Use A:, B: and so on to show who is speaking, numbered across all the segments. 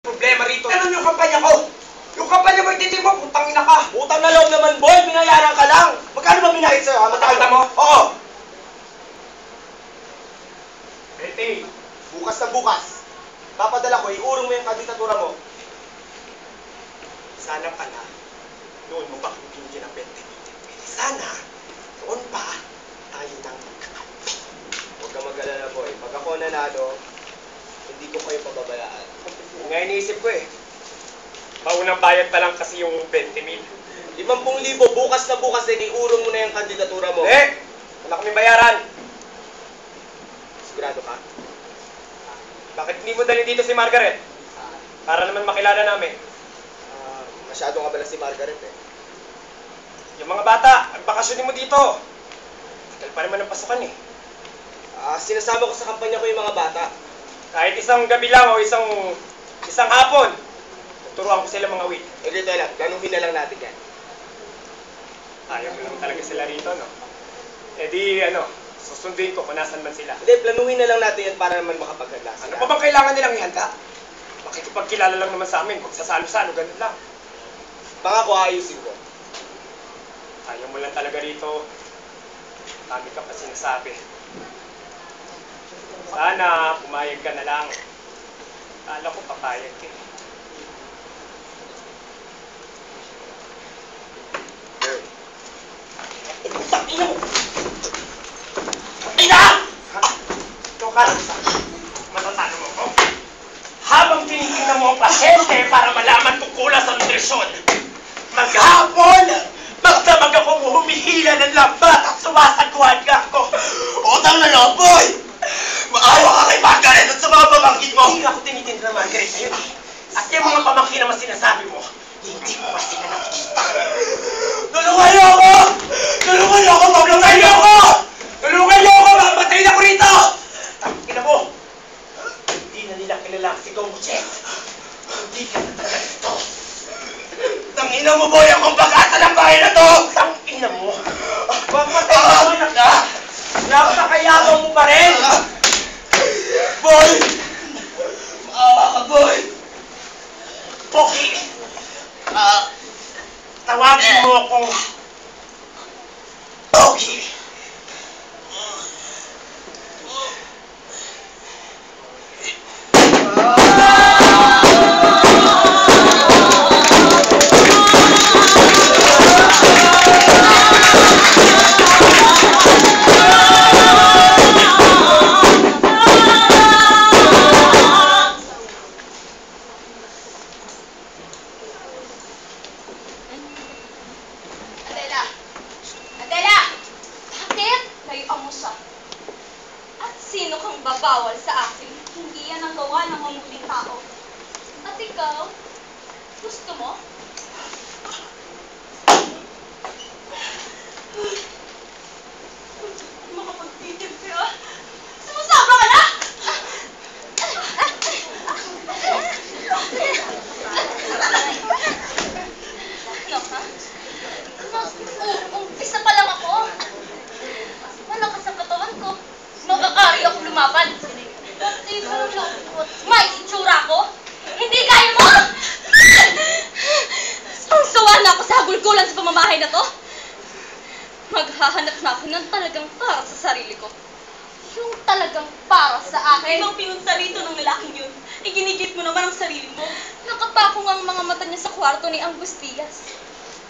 A: Problema rito. Ano yung kampanya ko? Yung kampanya mo, ititin mo, putang ina ka.
B: Utang na loob naman, boy. Binayaran ka lang. Magkano ba binayad sa'yo?
A: Matakita mo?
B: Oo.
A: Bete.
B: Bukas na bukas. Papadala ko, iurong mo yung kandidatura mo.
A: Sana pala, noon mo pa kami binigyan ng 20 million. Sana, noon pa, tayo nang magkakampi.
B: Huwag ka mag-alala, boy. Pag ako nanalo, hindi ko kayo pababayaan.
A: Nga iniisip ko eh. Maunang bayad pa lang kasi yung 20 mil.
B: 50,000 bukas na bukas din, iurong mo na yung kandidatura mo.
A: Wala kami bayaran.
B: Sigurado ka?
A: Bakit hindi mo dali dito si Margaret? Para naman makilala namin.
B: Masyado ka bala si Margaret eh.
A: Yung mga bata, ang bakasyonin mo dito. Tagal pa naman ang pasukan eh.
B: Sinasama ko sa kampanya ko yung mga bata.
A: Kahit isang gabi lang o isang hapon, tuturuan ko sila mga week.
B: Dito lang, planuhin na lang natin yan.
A: Ayaw mo lang talaga sila rito, no? Eh di, susunduin ko kung nasan man sila.
B: Hindi, planuhin na lang natin yan para naman makapaghanda sila.
A: Ano pa bang kailangan nilang ihanda? Makikipagkilala lang naman sa amin, magsasalo-salo, ganun lang.
B: Pangako, ayusin ko.
A: Ayaw mo lang talaga rito. Dami ka pa sinasabi. Sana, pumayag ka na lang. Kala ko papayag ka.
B: Utang ina mo! Ina!
A: Ito ka lang sa matatalo mo ko. Habang tinitingnan mo ang pasyente para malaman tungkol sa nutrisyon, maghapon, magdamag ako humihila ng lambat at sumasagwan ka ako.
B: Utang na loob, boy! Maawa ka kay Margaret at sa mga pamangkin mo!
A: Hindi ako tinitinda ng Margaret ngayon. At yung mga pamangkin naman sinasabi mo, hindi mo pa sila nakikita.
B: Tulungan niyo ako! Tulungan niyo ako!
A: Tulungan niyo ako! Tulungan niyo ako! Mapatayin ako rito! Tangina mo! Hindi na nila kilala si Gong Chef. Hindi ka na talaga dito.
B: Tangina mo, boy! Akong pag-asa ng bahay na to!
A: Tangina mo! Mapatayin mo na ka! Napakayabang mo pa rin!
B: Boy! Maawa ka, boy!
A: Poki! Tawagin mo akong Poki!
C: Sino kang babawal sa akin? Hindi yan ang gawa ng mabuting tao. At ikaw, gusto mo? Makapagtitig ka? Sumasama ka na! Ano ka? Umpisa pa lang ako. Malakas ang katawan ko. Magkakari ako lumaban. May itsura ko? Hindi kaya mo? Ang sawa na ako sa hagulgulan sa pamamahay na to. Maghahanap na ako ng talagang para sa sarili ko. Yung talagang para sa akin.
D: Ibang pinunta rito ng lalaking yun. Iginigit mo naman ang sarili mo.
C: Nakapakong ang mga mata niya sa kwarto ni Angustias.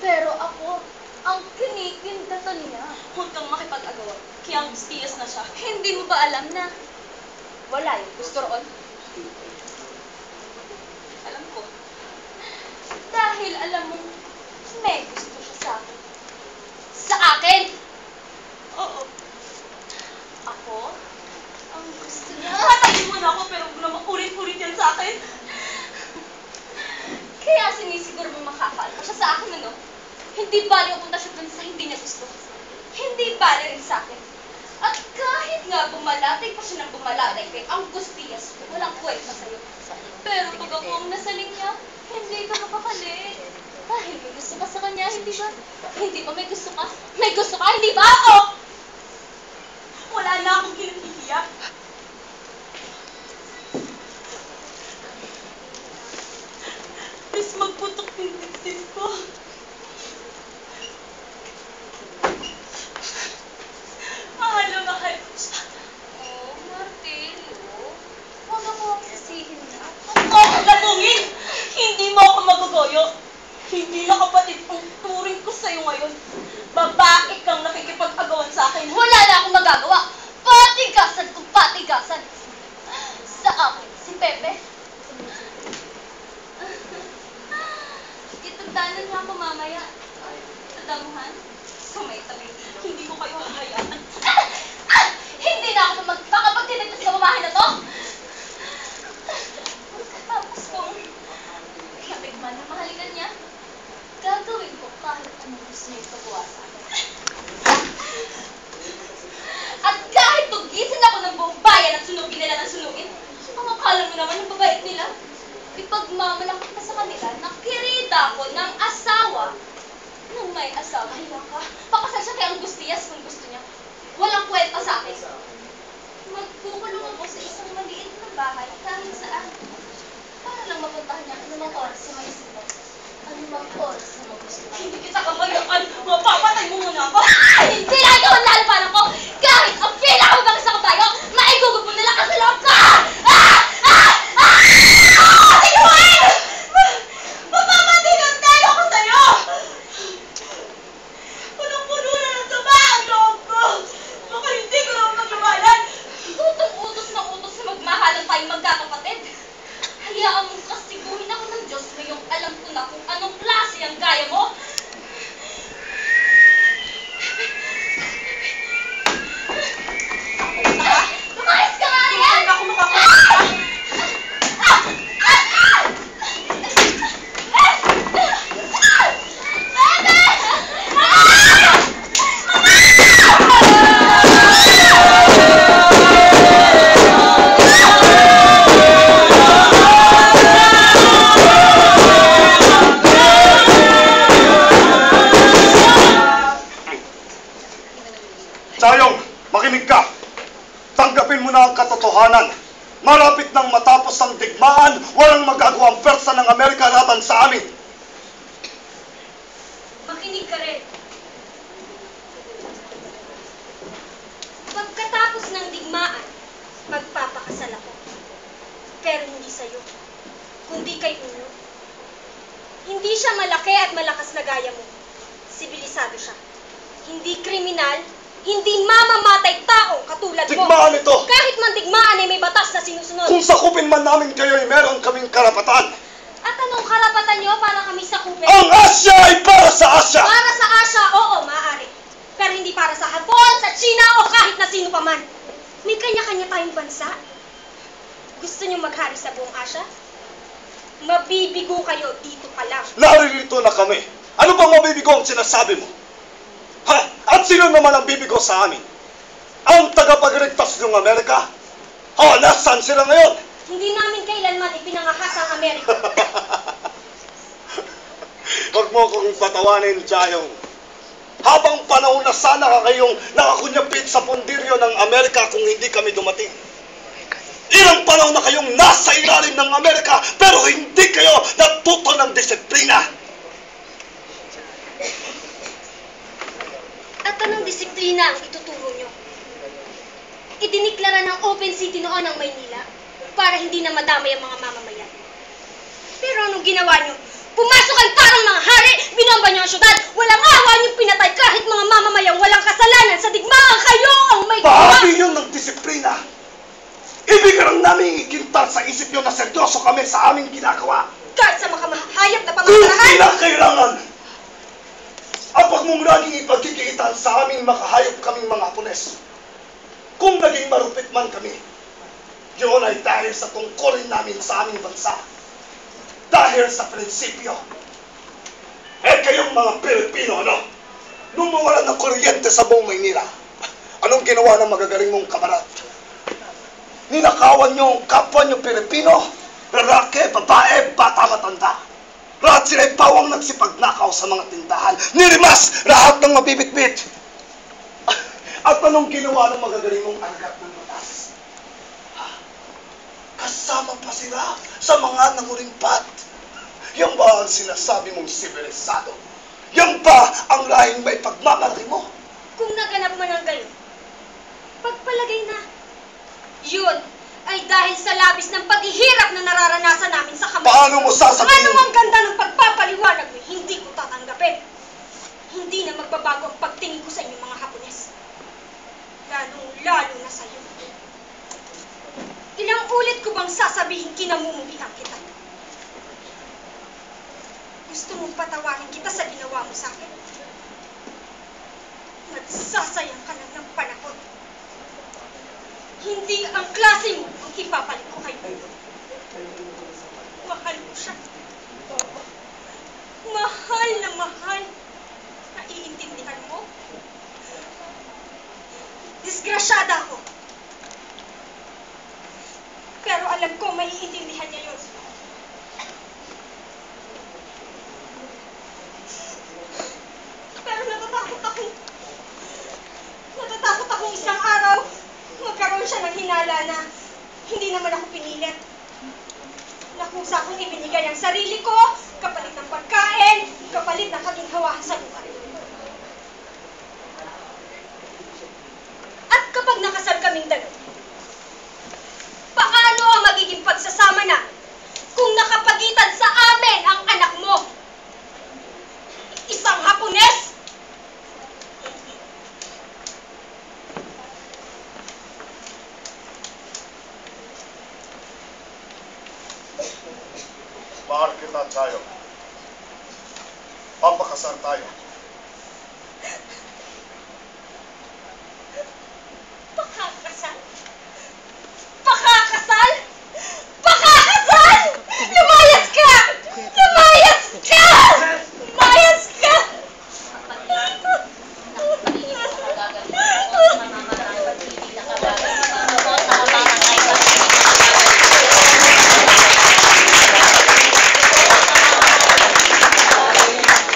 C: Pero ako, ang kinikindatan niya.
D: Huwag kang makipag-agawa. Kaya ang gustiyas na siya.
C: Hindi mo ba alam na wala yung gusto roon?
D: Alam ko.
C: Dahil alam mo, may gusto siya sa akin. Sa akin!
D: Oo.
C: Ako? Ang gusto niya.
D: Patayin mo na ako pero huwag naman ulit-ulit yan sa akin.
C: Kaya sinisiguro mo makakaalpa siya sa akin, ano? Hindi bali ang punta siya dun sa hindi niya gusto. Hindi bali rin sa akin. At kahit nga bumalatay pa siya ng bumalatay kay Angustias, walang kwenta sa'yo. Pero pag ako ang nasa linya, hindi ka mapakali. Dahil may gusto ka sa kanya, hindi ba? Hindi ba may gusto ka? May gusto ka, hindi ba ako?
D: Wala na akong kinatihiyak. kapatid ko. Mahal na mahal ko siya.
C: Oh, Martelo. Huwag ako ang sisihin na.
D: Huwag mo akong labungin! Hindi mo ako magugoyo. Hindi na kapatid ang turing ko sa'yo ngayon. Babae kang nakikipag-agawan sa akin.
C: Wala na akong magagawa. Patigasan kung patigasan. Sa akin, si Pepe. Itagdanan niya ako mamaya. Sa damuhan. Sa may tabi.
D: Hindi ko kayo hahayaan.
C: Hindi na ako magpakapagtinitis sa mamahan na to. Pagkatapos kong matikman na mahalikan niya, gagawin ko kahit anong gusto niya ipagawa sa akin. At kahit tugisin ako ng buong bayan at sunugin nila ng sunugin, ang akala mo naman ng babait nila, ipagmamalakot na sa kanila na kirita ko ng asawa nung may asawa. Hilang ka. Pakasal siya kay Angustias kung gusto niya. Walang kwenta sa akin. Magkukulong ako sa isang maliit na bahay kahit saan. Para lang mapuntahan niya anumang oras sa may sila. Anumang oras na magusto.
D: Hindi kita kamayakan. Mapapatay mo muna ako.
C: Hindi lang ikaw ang lalapanan ko! Kahit ang pinakamabangis na kabayo, maigugup mo na lang ang loob ko!
D: Tinuin! Mapapatigang tayo ko sa'yo! Punong-puno na ng taba ang loob ko! Baka hindi ko naman pag-iwanan!
C: Utos na magmahalan tayong magkakapatid. Hayaan mong kastiguhin ako ng Diyos ngayong alam ko na kung anong klase ang gaya mo. Lumayas ka nga
D: Hindi
C: riyan!
D: ako makakuha.
E: Sayong, makinig ka. Tanggapin mo na ang katotohanan. Malapit nang matapos ang digmaan, walang magagawa ang pwersa ng Amerika laban sa amin.
C: Makinig ka rin. Pagkatapos ng digmaan, magpapakasal ako. Pero hindi sa'yo, kundi kay Uno. Hindi siya malaki at malakas na gaya mo. Sibilisado siya. Hindi kriminal, hindi mamamatay tao katulad mo.
E: Digmaan ito!
C: Kahit man digmaan ay may batas na sinusunod.
E: Kung sakupin man namin kayo ay meron kaming karapatan.
C: At anong karapatan nyo para kami sakupin?
E: Ang Asya ay para sa Asya!
C: Para sa Asya, oo, maaari. Pero hindi para sa Hapon, sa China, o kahit na sino pa man. May kanya-kanya tayong bansa. Gusto nyo maghari sa buong Asya? Mabibigo kayo dito pa lang.
E: Naririto na kami. Ano bang mabibigo ang sinasabi mo? Ha? At sino naman ang bibigo sa amin? Ang tagapagligtas ng Amerika? Ha? Nasaan sila ngayon?
C: Hindi namin kailanman ipinangahas ang Amerika.
E: Huwag mo akong patawanin, Jayong. Habang panahon na sana ka kayong nakakunyapit sa pundiryo ng Amerika kung hindi kami dumating. Ilang panahon na kayong nasa ilalim ng Amerika pero hindi kayo natuto ng disiplina.
C: At anong disiplina ang ituturo nyo? Idiniklara ng Open City noon ang Maynila para hindi na madamay ang mga mamamayan. Pero anong ginawa nyo? Pumasok kayo parang mga hari, binomba nyo ang syudad, walang awa nyo pinatay kahit mga mamamayang walang kasalanan sa digmaan, kayo ang may gawa!
E: Bahagi yun ng disiplina. Ibig lang namin ikintar sa isip nyo na seryoso kami sa aming ginagawa.
C: Kahit sa makamahayap na
E: Kung
C: pamamalahan!
E: kinakailangan, ang pagmumulaging ipagkikitan sa aming makahayop kaming mga Hapones. Kung naging marupit man kami, yun ay dahil sa tungkulin namin sa aming bansa. Dahil sa prinsipyo. Eh kayong mga Pilipino, ano? Nung mawalan ng kuryente sa buong Maynila, anong ginawa ng magagaling mong kabarat? Ninakawan niyo ang kapwa niyo Pilipino, lalaki, babae, bata, matanda. Lahat sila'y pawang nagsipagnakaw sa mga tindahan. Nirimas lahat ng mabibitbit. At anong ginawa ng magagaling mong alagad ng batas? Kasama pa sila sa mga nangulimpat. Yan ba ang sinasabi mong sibilisado? Yan ba ang lahing may pagmamalaki mo?
C: Kung naganap man ang gayon, pagpalagay na. Yun ay dahil sa labis ng paghihirap na nararanasan namin sa kamay.
E: Paano mo sasabihin?
C: Ano ang ganda ng pagpapaliwanag mo, hindi ko tatanggapin. Hindi na magbabago ang pagtingin ko sa inyong mga Hapones. Lalong-lalo na sa'yo. Ilang ulit ko bang sasabihin kinamumuhian kita? Gusto mong patawarin kita sa ginawa mo sa akin? Nagsasayang ka lang ng panahon. Hindi ang klase mo ang ipapalit ko kayo. Mahal mo siya. Mahal na mahal. Naiintindihan mo? Disgrasyada ako. Pero alam ko maiintindihan niya yun. Pero natatakot akong isang araw magkaroon siya ng hinala na hindi naman ako pinilit. Nakusa akong ibinigay ang sarili ko, kapalit ng pagkain, kapalit ng kaginhawahan sa buhay. At kapag nakasal kaming dalawa, paano ang magiging pagsasama na kung nakapagitan sa amin ang anak mo? Isang Hapones?
E: Mahal kita, Chayo. Papakasal tayo.
C: Pakakasal? Pakakasal? Pakakasal! Lumayas ka! Lumayas ka! Lumayas ka!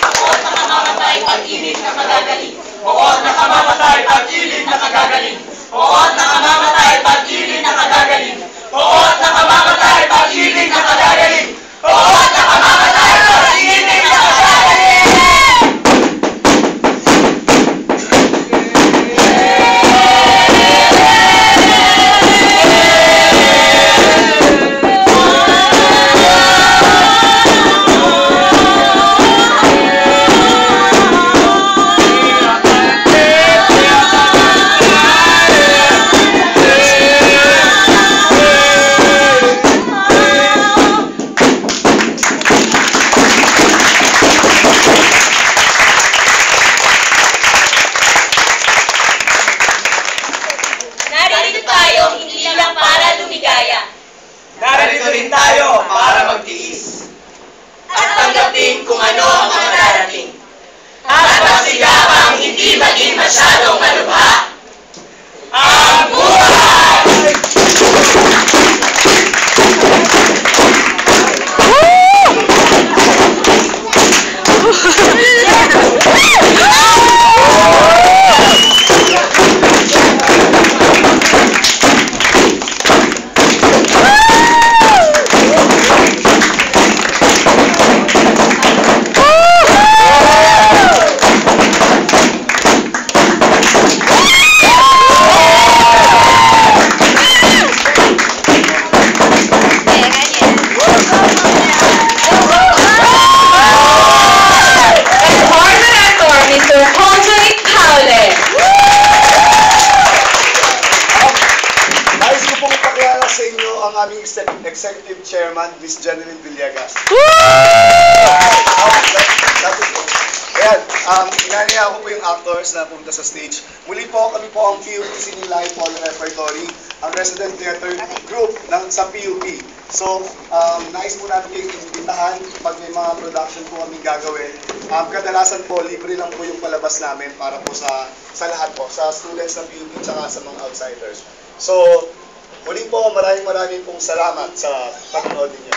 A: Buot na kamamatay, pag-ibig na kagagaling. Buot na kamamatay, pag-ibig na kagagaling. Buot na kamamatay, pag-ibig na kagagaling. Buot na kamamatay, pag-ibig na kagagaling. Narito rin tayo para magtiis at tanggapin kung ano ang mga darating. At magsigapang hindi maging masyadong malubha ang buhay!
E: Executive Chairman, Ms. Jeneline Villegas. Ayan, inaniya ko po yung actors na pumunta sa stage. Muli po, kami po ang PUP Singing Live Hall Repertory, ang resident theater group sa PUP. So, nais po natin kayong imbitahan pag may mga production po kami gagawin. Kadalasan po, libre lang po yung palabas namin para po sa lahat po, sa students ng PUP at sa mga outsiders. So, muli po, maraming pong salamat sa panonood ninyo.